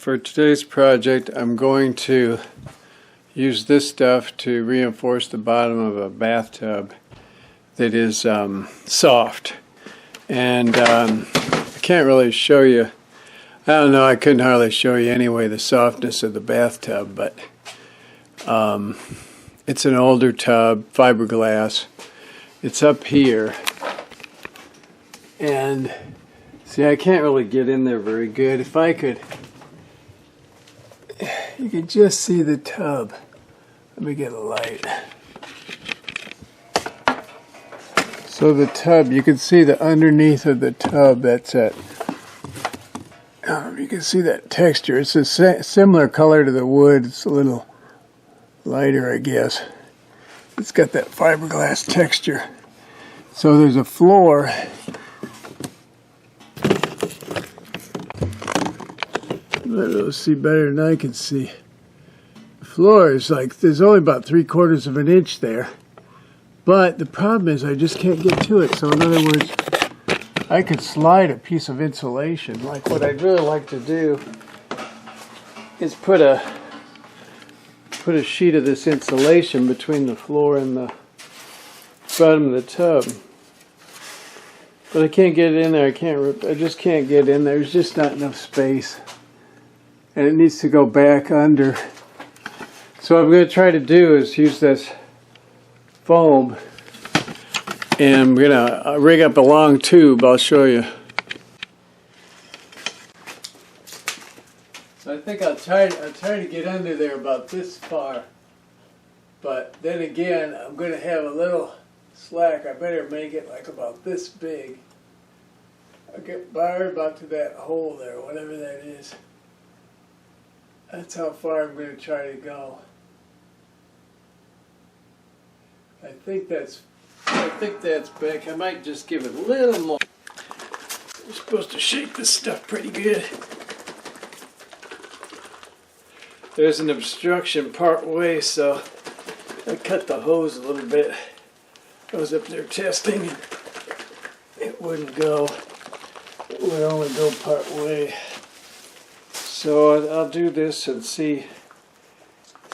For today's project, I'm going to use this stuff to reinforce the bottom of a bathtub that is soft. And I can't really show you, I don't know, I couldn't hardly show you anyway the softness of the bathtub, but it's an older tub, fiberglass. It's up here. And see, I can't really get in there very good. If I could, you can just see the tub. Let me get a light. So the tub, you can see the underneath of the tub, that's it. You can see that texture. It's a similar color to the wood. It's a little lighter, I guess. It's got that fiberglass texture. So there's a floor. Let's see better than I can see. The floor is like, there's only about 3/4 of an inch there. But the problem is I just can't get to it. So in other words, I could slide a piece of insulation. Like what I'd really like to do is put a sheet of this insulation between the floor and the bottom of the tub. But I can't get it in there. I just can't get in there. There's just not enough space. And it needs to go back under. So what I'm going to try to do is use this foam, and I'm going to rig up a long tube. I'll show you. So I think I'll try to get under there about this far. But then again, I'm going to have a little slack. I better make it like about this big. I'll get about to that hole there, whatever that is. That's how far I'm going to try to go. I think that's back. I might just give it a little more. I'm supposed to shake this stuff pretty good. There's an obstruction part way, so I cut the hose a little bit. I was up there testing and it wouldn't go. It would only go part way. So I'll do this and see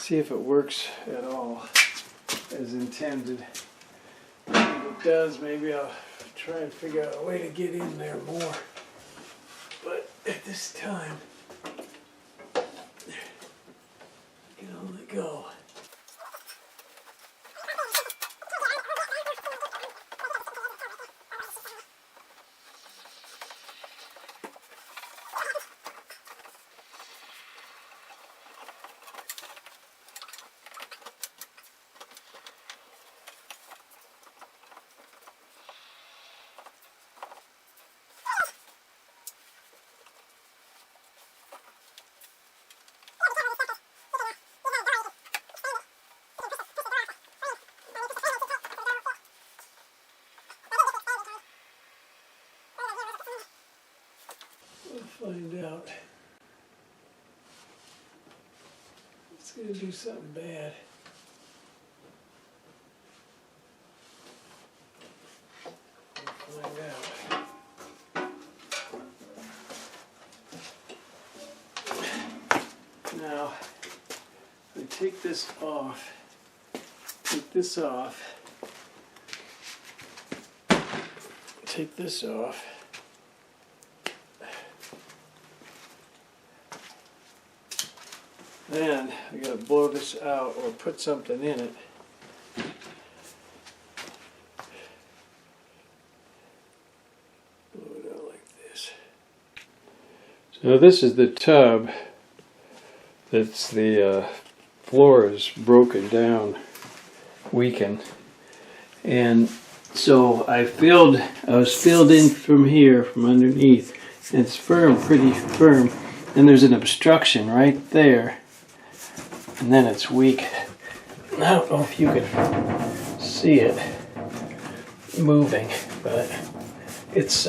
if it works at all as intended. If it does, maybe I'll try and figure out a way to get in there more. But at this time, I can only go. We'll find out. It's going to do something bad. We'll find out. Now, I take this off. Take this off. Take this off. Then I gotta blow this out or put something in it. Blow it out like this. So this is the tub. That's the floor is broken down, weakened, and so I was filled in from here, from underneath. And it's firm, pretty firm, and there's an obstruction right there. And then it's weak. I don't know if you can see it moving, but it's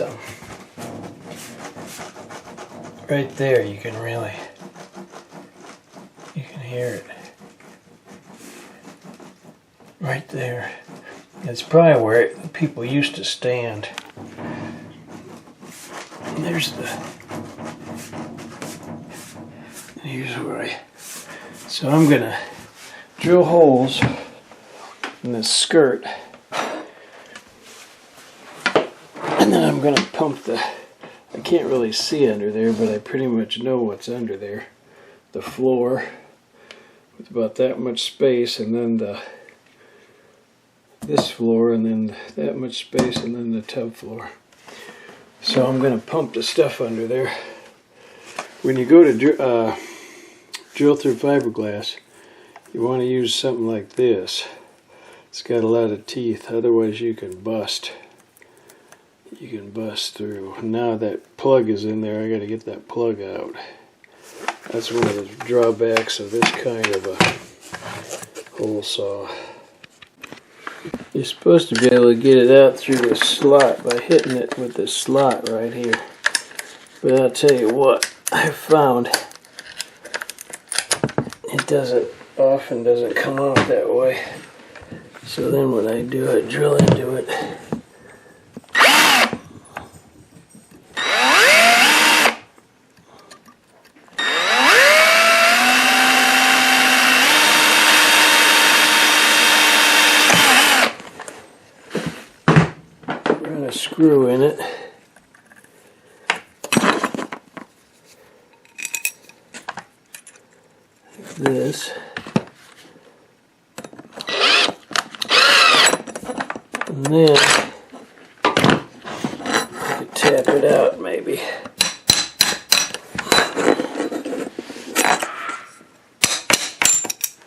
right there. You can hear it right there. It's probably where people used to stand. And there's here's where so I'm gonna drill holes in this skirt, and then I'm gonna pump I can't really see under there, but I pretty much know what's under there. The floor with about that much space, and then this floor, and then that much space, and then the tub floor. So I'm going to pump the stuff under there. When you go to drill through fiberglass, you want to use something like this. It's got a lot of teeth, otherwise you can bust. You can bust through. Now that plug is in there, I got to get that plug out. That's one of the drawbacks of this kind of a hole saw. You're supposed to be able to get it out through this slot by hitting it with this slot right here. But I'll tell you what, I found it often doesn't come out that way. So then when I do it, drill into it. Screw in it. Like this. And then I could tap it out maybe.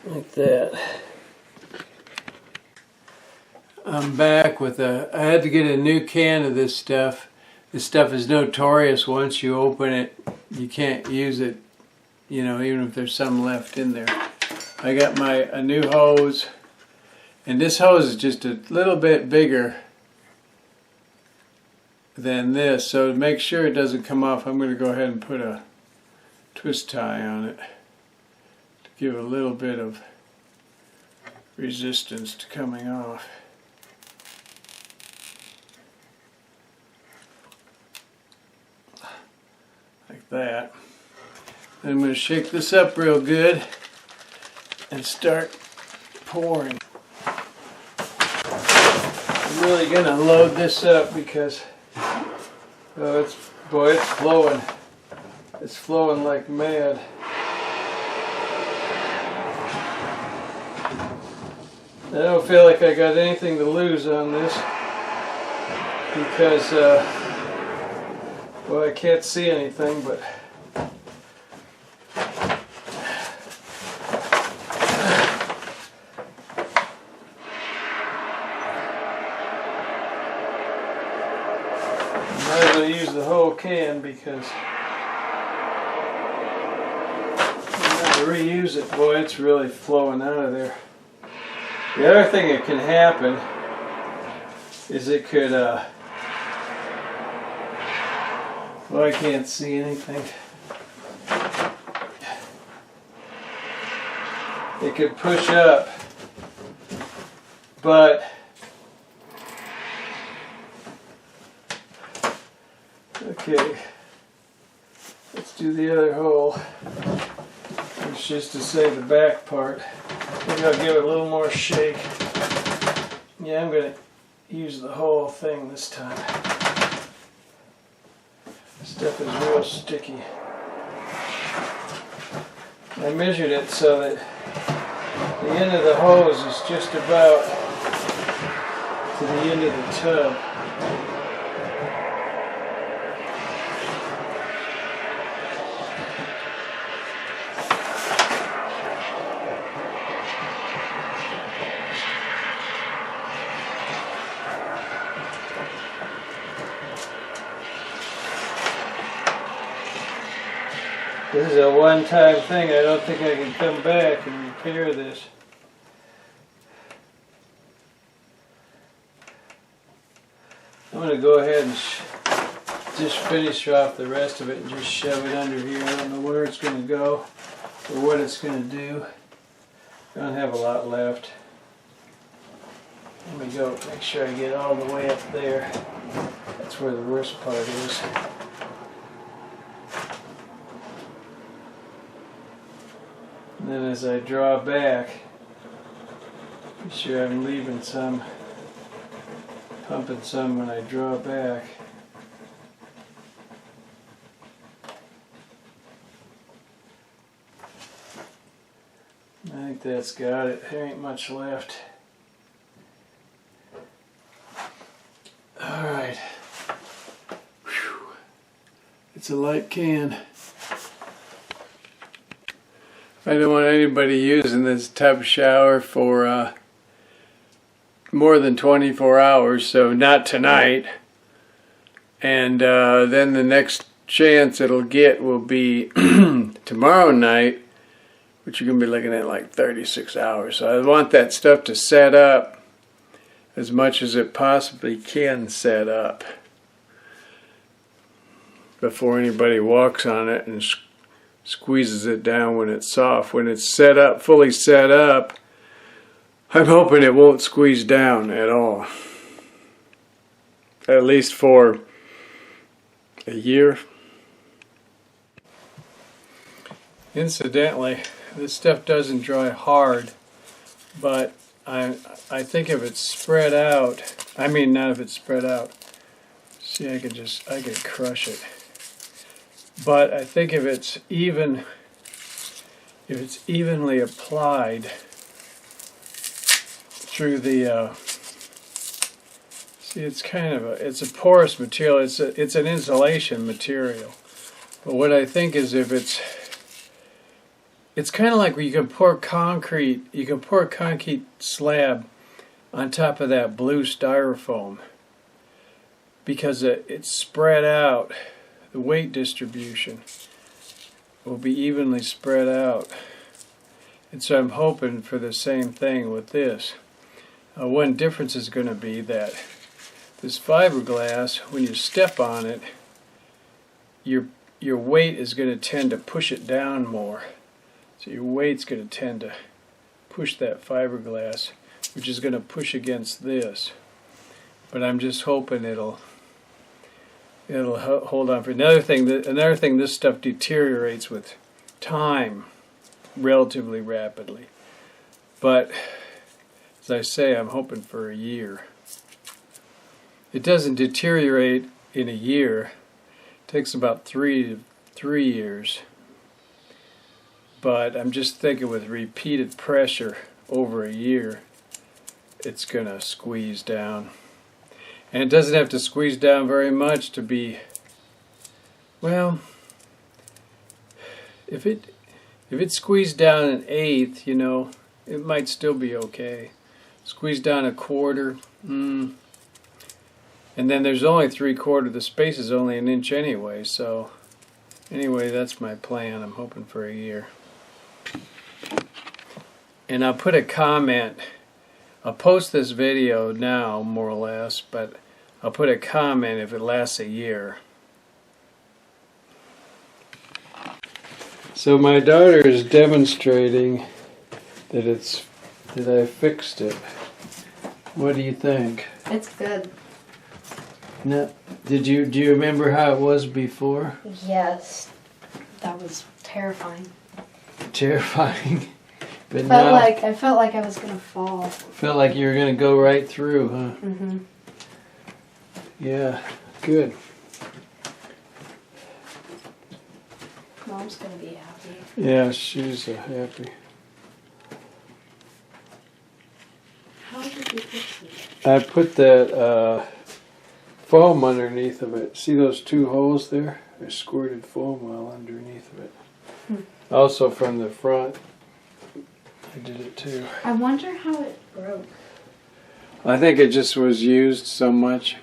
Like that. I'm back with I had to get a new can of this stuff. This stuff is notorious. Once you open it, you can't use it, you know, even if there's some left in there. I got a new hose, and this hose is just a little bit bigger than this, so to make sure it doesn't come off, I'm going to go ahead and put a twist tie on it to give a little bit of resistance to coming off. Like that. Then I'm going to shake this up real good and start pouring. I'm really going to load this up because it's flowing. It's flowing like mad. I don't feel like I got anything to lose on this because well, I can't see anything, but I might as well use the whole can because I'm going to reuse it. Boy, it's really flowing out of there. The other thing that can happen is it could well, I can't see anything. It could push up, but okay, let's do the other hole. It's just to say the back part. Maybe I'll give it a little more shake. Yeah, I'm going to use the whole thing this time. Stuff is real sticky. I measured it so that the end of the hose is just about to the end of the tub. This is a one-time thing. I don't think I can come back and repair this. I'm going to go ahead and just finish off the rest of it and just shove it under here. I don't know where it's going to go or what it's going to do. I don't have a lot left. Let me go make sure I get all the way up there. That's where the worst part is. then as I draw back, be sure I'm leaving some, pumping some when I draw back. I think that's got it. There ain't much left. Alright. It's a light can. I don't want anybody using this tub shower for more than 24 hours, so not tonight. And then the next chance it'll get will be tomorrow night, which you're going to be looking at like 36 hours. So I want that stuff to set up as much as it possibly can set up before anybody walks on it and squeezes it down when it's soft. When it's set up, fully set up, I'm hoping it won't squeeze down at all. At least for a year. Incidentally, this stuff doesn't dry hard, but I think if it's spread out, I mean not if it's spread out. See, I could crush it. But I think if it's evenly applied through the see, it's a porous material. It's an insulation material. But what I think is if it's kind of like where you can pour a concrete slab on top of that blue styrofoam, because it's spread out. The weight distribution will be evenly spread out. And so I'm hoping for the same thing with this. One difference is going to be that this fiberglass, when you step on it, your weight is going to tend to push it down more. So your weight's going to tend to push that fiberglass, which is going to push against this. But I'm just hoping it'll hold on for another thing. This stuff deteriorates with time relatively rapidly. But as I say, I'm hoping for a year. It doesn't deteriorate in a year. It takes about 3 years. But I'm just thinking with repeated pressure over a year, it's going to squeeze down. And it doesn't have to squeeze down very much to be, well, if it squeezed down an eighth, you know, it might still be okay. Squeeze down a quarter, and then there's only 3/4. The space is only an inch anyway, so anyway, that's my plan. I'm hoping for a year. And I'll put a comment. I'll post this video now, more or less, but I'll put a comment if it lasts a year. So my daughter is demonstrating that I fixed it. What do you think? It's good. No, do you remember how it was before? Yes. That was terrifying. Terrifying. But I felt like I was gonna fall. Felt like you were gonna go right through, huh? Mm-hmm. Yeah, good. Mom's gonna be happy. Yeah, she's happy. How did you fix it? I put that foam underneath of it. See those 2 holes there? I squirted foam well underneath of it. Also from the front, I did it too. I wonder how it broke. I think it just was used so much.